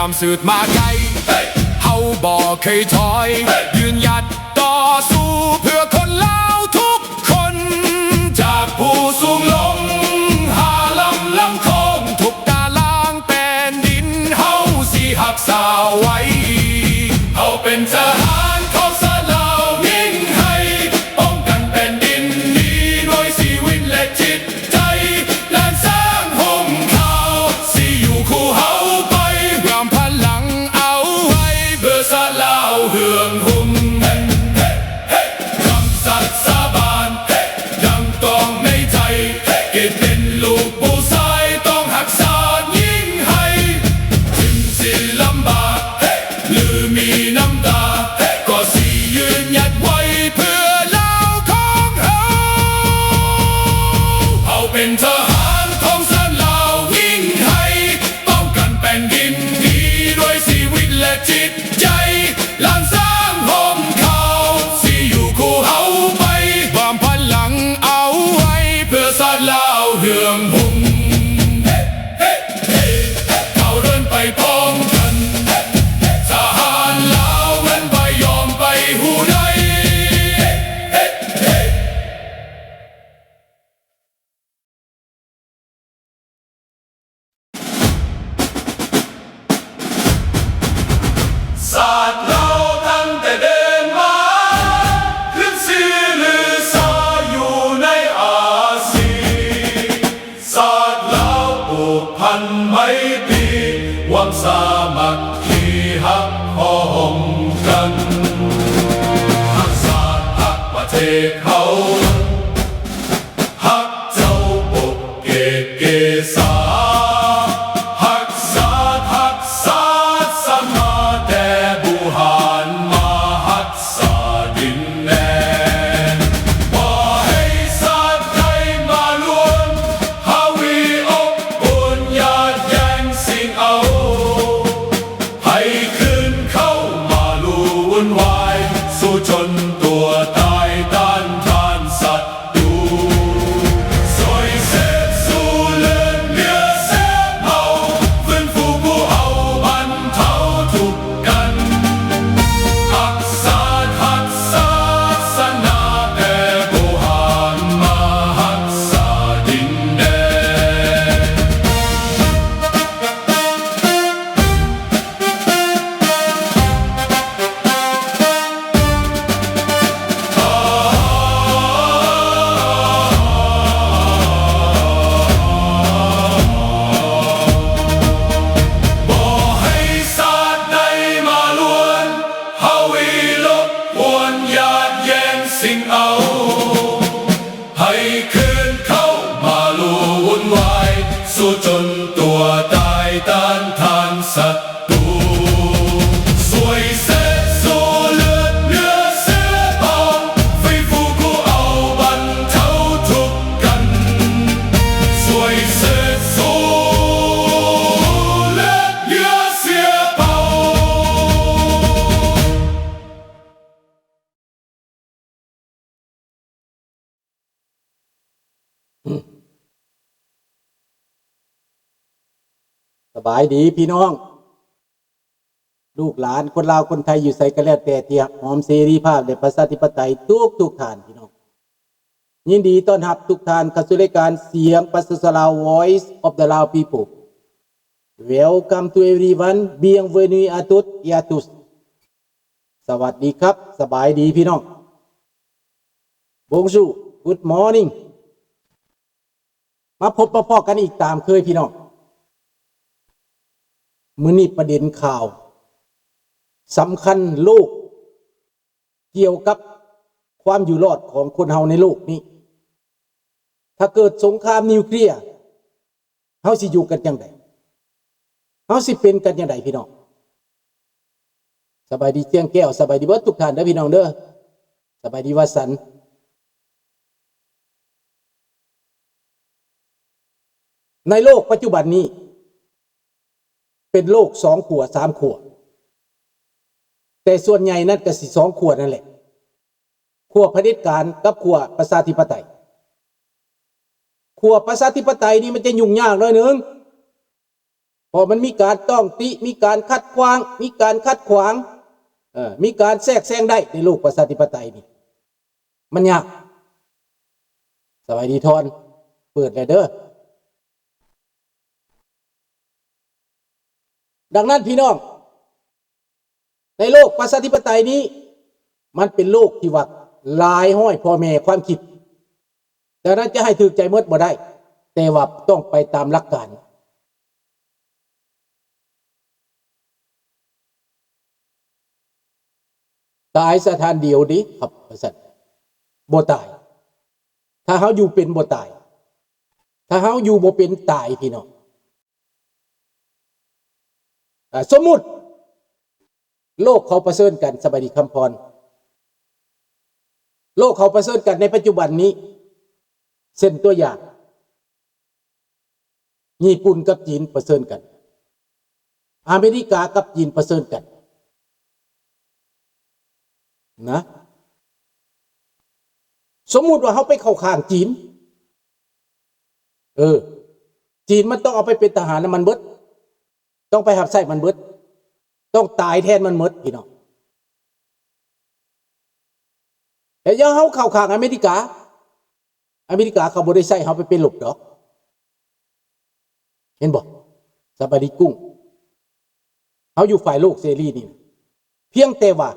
ามสืบมาไกลเฮาบ่เคยถอยยืนหยัดต่อสู้เพื่อคนลาวทุกคนจากผู้สูงลงหาลำคงทุกตารางแผ่นดินเฮาสิหักษาไว้เฮาเป็นทหารของสลาวยิ่งให้ป้องกันแผ่นดินนี้ด้วยชีวิตและจิตใจและสร้างห่มเขาสิอยู่คู่เฮาไปรวมพลังเอาไว้เพื่อสลาวเฮืองหุ่มคำสัตย์สาบานดังกองในใจเกิดเป็นลูกผู้ชายต้องหักษายิ่งให้ถึงสิลำบากหรือมีน้ำตาก็สิยืนหยัดไว้เพื่อลาวของเฮาเฮาเป็นทหารของชาติลาวยิ่งให้ป้องกันแผ่นดินนี้ด้วยชีวิตและจิตใจล้านสร้างห่มเขาสิอยู่คู่เฮาไปความพลังเอาไว้เพื่อชาติลาวเฮืองหุ่มเขาเดินไปพร้อมกันทหารลาวเว้นไปยอมไปหูใดศาสตร์เราตั้งแต่เดินมาขึ้นชื่อลือชาอยู่ในอาเซียนศาสตร์เราผูกพันไมตรีหวังสามัคคีฮักพ้องกันฮักศาสตร์ฮักประเทศเขาฮักเจ้าปกเกศเกษาฮักศาสตร์ฮักศาสตร์สมาแต่บุหารมาฮักษาดินแดนบ่ให้ศาสตร์ใดมาล้วนฮาวีอบอุ่นญาติแย่งสิ่งเอาให้คืนเข้ามาลู่วุ่นวายสู้จนตัวตายต้านทานศัตรูสวยเสพสู้เลือดเนื้อเสียเมาฟื้นฟูผู้เอาบรรเทาทุกข์กันฮักศาสตร์ฮักศาสนาแต่โบราณมาฮักษาดินแดนบ่ให้ศาสตร์ใดมาล้วนฮาวีลบกวนญาติแย่งสิ่งเอาให้คืนเข้ามาลู่วุ่นวายสู้จนตัวตายต้านทานศัตรูสวยเสพสู้เลือดเนื้อเสือเผาไฟฟูคู่เอาบรรเทาทุกข์กันสวยเสพสู้เลือดเนื้อเสือเผา สบายดีพี่น้อง ลูกหลานคนลาวคนไทยอยู่ใส่กันแล้วแต่ที่หอมเสรีภาพและประชาธิปไตยทุกท่านพี่น้องยินดีต้อนรับทุกท่านเข้าสู่รายการเสียงประชาชนลาว Voice of the Lao People Welcome to everyone Bienvenue à tous et à tous สวัสดีครับสบายดีพี่น้อง Bonjour Good morning มาพบมาพอกันอีกตามเคยพี่น้องมื้อนี้ประเด็นข่าวสำคัญโลกเกี่ยวกับความอยู่รอดของคนเฮาในโลกนี้ถ้าเกิดสงครามนิวเคลียร์เฮาสิอยู่กันจังไดเฮาสิเป็นกันจังไดพี่น้องสบายดีเจียงแก้วสบายดีเบิดทุกท่านเด้อพี่น้องเด้อสบายดีวสันต์ในโลกปัจจุบันนี้เป็นโลก2 ขั้ว3 ขั้วแต่ส่วนใหญ่นั่นก็สิ2 ขั้วนั่นแหละขั้วเผด็จการกับขั้วประชาธิปไตยขั้วประชาธิปไตยนี่มันจะยุ่งยากหน่อยนึง พอมันมีการต้องติมีการขัดขวางมีการขัดขวางมีการแทรกแซงได้ในโลกประชาธิปไตยนี่มันยากสบายดีทอนเปิดเลยเด้อดังนั้นพี่น้องในโลกประชาธิปไตยนี้มันเป็นโลกที่ว่าลายห้อยพ่อแม่ความคิดแต่นั้นจะให้ถือใจมดบ่ได้แต่ว่าต้องไปตามหลักการตายสถานเดียวดิครับประสัตบ่ตายถ้าเฮาอยู่เป็นบ่ตายถ้าเฮาอยู่บ่เป็นตายพี่น้องสมมุติโลกเขาประเสริฐกันสบายดีคำพรโลกเขาประเสริฐกันในปัจจุบันนี้เส้นตัวอย่างญี่ปุ่นกับจีนประเสริฐกันอเมริกากับจีนประเสริฐกันนะสมมุติว่าเขาไปเข้าข้างจีนจีนมันต้องเอาไปเป็นทหารแล้วมันเบิดต้องไปหับไส้มันเบิดต้องตายแทนมันเบิดพี่น้องแต่ยังเขาเข้าข้างอเมริกาเขาบ่ได้ใส่เขาไปเป็นหลบดอกเห็นบ่สบายดีกุ้งเขาอยู่ฝ่ายโลกเสรีนี่เพียงแต่ว่า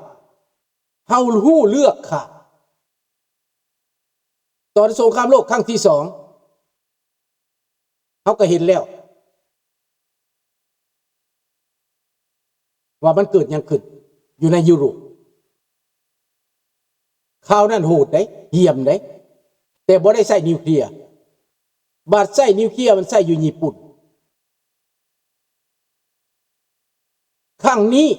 เฮาฮู้เลือกค่ะตอนสงครามโลกครั้งที่2เขาก็เห็นแล้วว่ามันเกิดยังขึ้นอยู่ในยุโรปข่าวนั้นโหดได้เหี้ยมได้แต่บ่ได้ใส่นิวเคลียร์บาดใส่นิวเคลียร์มันใส่อยู่ญี่ปุ่นครั้งนี้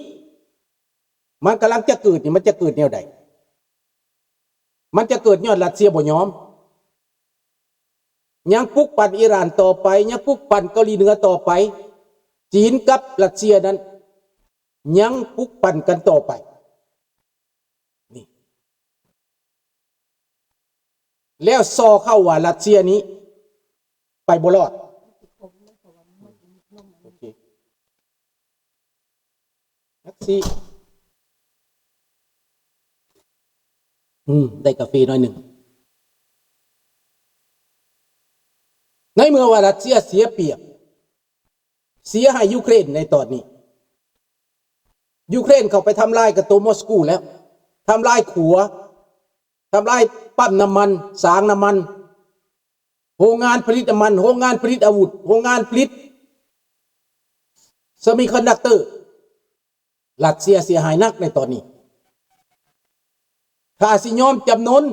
มันกำลังจะเกิดนี่มันจะเกิดแนวใดมันจะเกิดย้อนรัสเซียบ่ยอมยังปลุกปั่นอิหร่านต่อไปยังปลุกปั่นเกาหลีเหนือต่อไปจีนกับรัสเซียนั้นยังปลุกปั่นกันต่อไปนี่แล้วซอเข้าว่ารัสเซียนี้ไปบ่รอดโอเครัสเซียได้กาแฟน้อยหนึ่งในเมื่อว่ารัสเซียเสียเปรียบเสียให้ยูเครนในตอนนี้ยูเครนเขาไปทำลายกับตัวมอสโกแล้วทำลายขัวทำลายปั๊มน้ำมันสางน้ำมันโรงงานผลิตน้ำมันโรงงานผลิตอาวุธโรงงานผลิตเซมิคอนดักเตอร์รัสเซียเสียหายนักในตอนนี้ถ้าสิยอมจำนน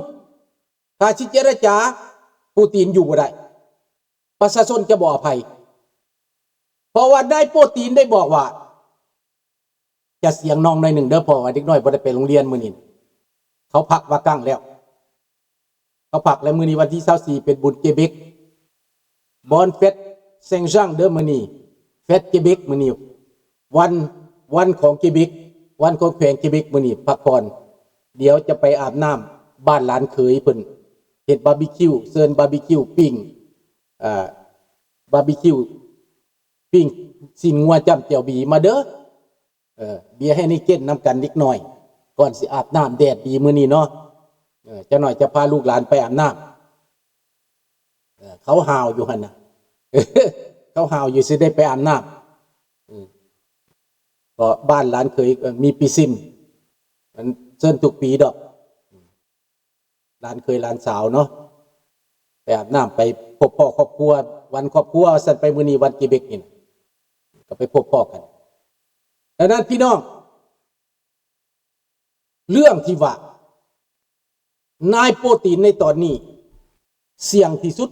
ถ้าสิเจรจาปูตินอยู่บ่ได้ประชาชนจะบ่อภัยเพราะว่าได้ปูตินได้บอกว่าจะเสียงน้องหน่อยหนึ่งเด้อพอเด็กน้อยบ่ได้ไปโรงเรียนมื้อนี้เขาพักว่ากั้งแล้วเขาพักแล้วมื้อนี้วันที่24เป็นบุญเกเบกบอนเฟสเซงจังเด้อมื้อนี้เฟสเกเบกมื้อนี้วันของเกเบกวันของแขวงเกเบกมื้อนี้พักผ่อนเดี๋ยวจะไปอาบน้ำบ้านหลานเขยเพิ่นเฮ็ดบาร์บีคิวเซิร์นบาร์บีคิวปิ้งบาร์บีคิวปิ้งสินงัวจ้ำเจียวบีมาเด้อเบียร์ให้นี่เก้นน้ำกันนิดหน่อยก่อนสิอาบน้ำแดดดีมื้อนี้เนาะจะหน่อยจะพาลูกหลานไปอาบน้ำเขาหาวอยู่หั่นน่ะเขาหาวอยู่สิได้ไปอาบน้ำก็บ้านหลานเคยมีปีซินมันเซิ่นทุกปีดอกหลานเคยหลานสาวเนาะไปอาบน้ำไปพบพ่อครอบครัววันครอบครัวสั่นไปมื้อนี้วันกิเบกนี่ก็ไปพบพ่อกันดังนั้นพี่น้องเรื่องที่ว่านายโปตินในตอนนี้เสี่ยงที่สุด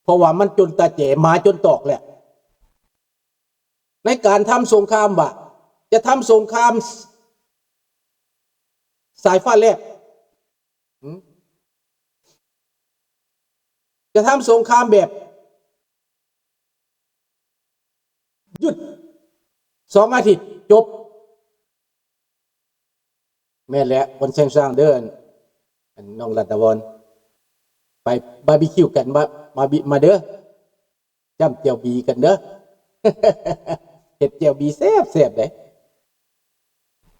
เพราะว่ามันจนตาแจ๋มาจนตอกแหละในการทำสงครามว่าจะทำสงครามสายฟ้าแลบจะทำสงครามแบบหยุด2 อาทิตย์จบแม่นแหละคนเชียงสร้างเดินน้องรัตวรไปบาร์บีคิวกันมาเด้อจ้ำเจียวบีกันเด้อ เห็ดเจียวบีแซ่บแซ่บเลย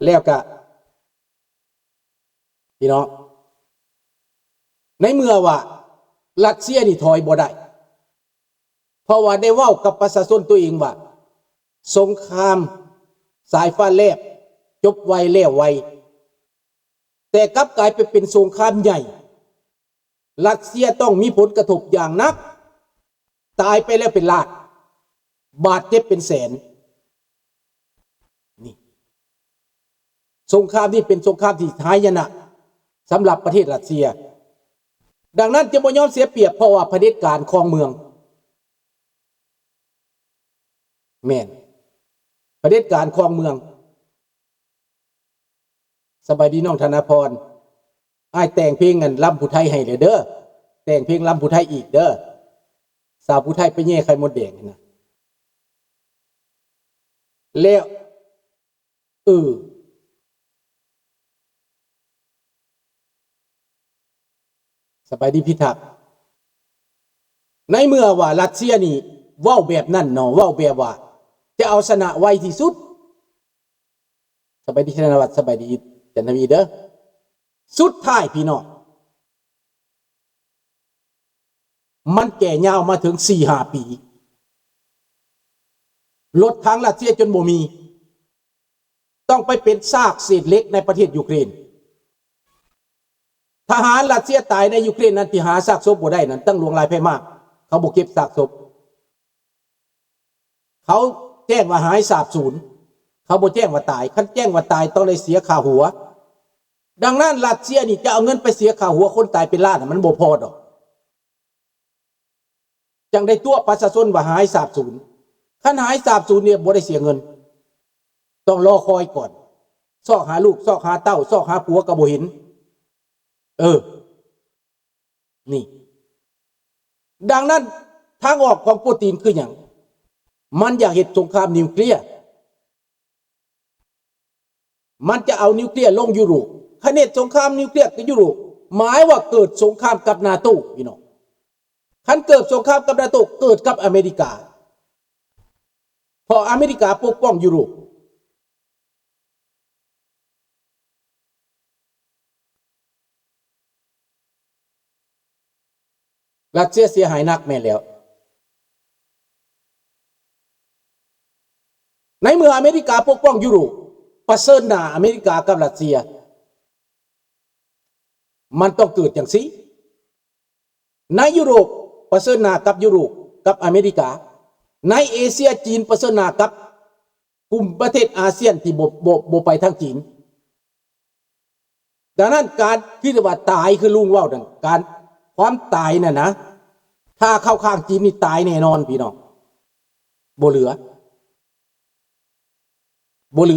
แล้วก็พี่น้องในเมื่อว่ารัสเซียนี่ถอยบ่ได้เพราะว่าได้เว้ากับประชาชนตัวเองว่าสงครามสายฟ้าแลบจบไวแล้วไวแต่กลับกลายไปเป็นสงครามใหญ่รัสเซียต้องมีผลกระทบอย่างนักตายไปแล้วเป็นล้านบาดเจ็บเป็นแสนนี่สงครามนี้เป็นสงครามที่หายนะสำหรับประเทศรัสเซียดังนั้นจะบ่ยอมเสียเปรียบเพราะว่าเผด็จการครองเมืองแม่นเผด็จการครองเมืองสบายดีน้องธนพรอ้ายแต่งเพลงกันลำผู้ไทยให้เลยเด้อแต่งเพลงลำผู้ไทยอีกเด้อสาวผู้ไทยไปแย่ไข่มดแดงนะแล้วสบายดีพิทักษ์ในเมื่อว่ารัสเซียนี่เว้าแบบนั้นเนาะเว้าแบบว่าจะเอาชนะไวที่สุดสบายดีชนวัฒน์สบายดีจันทวีเด้อสุดท้ายพี่น้องมันแก่ยาวมาถึง 4-5 ปีรถทางรัสเซียจนบ่มีต้องไปเป็นซากเศษเล็กในประเทศยูเครนทหารรัสเซียตายในยูเครนนั้นที่หาซากศพบ่ได้นั้นตั้งหลวงลายแพ่มากเขาบ่เก็บซากศพเขาแจ้งว่าหายสาบสูญเขาบ่แจ้งว่าตายคันแจ้งว่าตายต้องได้เสียค่าหัวดังนั้นรัสเซียนี่จะเอาเงินไปเสียค่าหัวคนตายเป็นล้านมันบ่พอดอกจังได้ตัวประชาชนว่าหายสาบสูญคันหายสาบสูญเนี่ยบ่ได้เสียเงินต้องรอคอยก่อนซอกหาลูกซอกหาเต้าซอกหาผัวก็บ่เห็นนี่ดังนั้นทางออกของปูตินคืออย่างมันอยากเห็นสงครามนิวเคลียร์มันจะเอานิวเคลียร์ลงยุโรปคะแนนสงครามนิวเคลียร์กับยุโรปหมายว่าเกิดสงครามกับนาโต้พี่น้องคันเกิดสงครามกับนาโต้เกิดกับอเมริกาพออเมริกาปกป้องยุโรปรัสเซียเสียหายหนักแม่แล้วในเมื่ออเมริกาปกป้องยุโรปประเสริฐหน้าอเมริกากับรัสเซียมันต้องเกิดอย่างนี้ในยุโรปประเสริฐหน้ากับยุโรปกับอเมริกาในเอเชียจีนประเสริฐหน้ากับกลุ่มประเทศอาเซียนที่บ่ไปทางจีนดังนั้นการที่ว่าตายคือลุงว่าดังการความตายน่ะนะถ้าเข้าข้างจีนนี่ตายแน่นอนพี่น้องบ่เหลื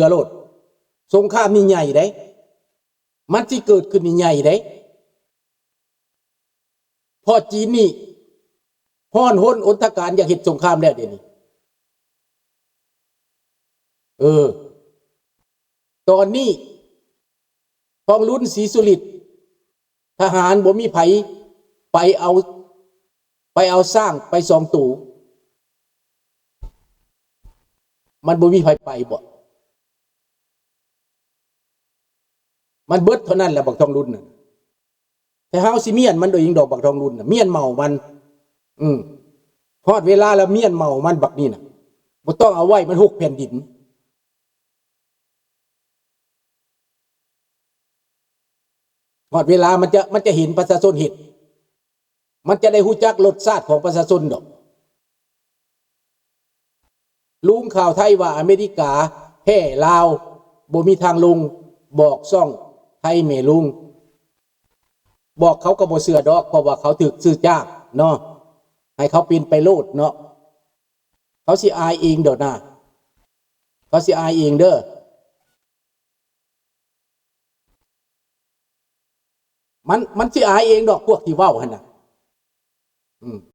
อโลดสงครามนี่ใหญ่ได้มันที่เกิดขึ้นนี่ใหญ่ได้พอจีนนี่ฮ้อนห้นอนทการอยากเห็นสงครามแล้วเดี๋ยวนี้ตอนนี้ทองลุ้นศรีสุริตทหารบ่มีไผไปเอาสร้างไป2 ตู่มันบ่มีไผไปบ่มันเบิดเท่านั้นแหละบักทองรุ่นน่ะแต่เฮาสิเมียนมันโดยยิงดอกบักทองรุ่นน่ะเมียนเมามันฮอดเวลาแล้วเมียนเมามันบักนี่น่ะบ่ต้องเอาไว้มัน6 แผ่นดินฮอดเวลามันจะเห็นประชาชนเห็นมันจะได้ฮู้จักรสชาติของประชาชนดอกลุงข่าวไทยว่าอเมริกาแพ้ลาวบ่มีทางลงบอกซ่องไทยแม่ลุงบอกเขาก็บ่เชื่อดอกเพราะว่าเขาถูกซื้อจ้างเนาะให้เขาปีนไปโลดเนาะเขาสิอายเองเด้อนะเขาสิอายเองเด้อมันสิอายเองดอกพวกที่เว้าหั่นน่ะ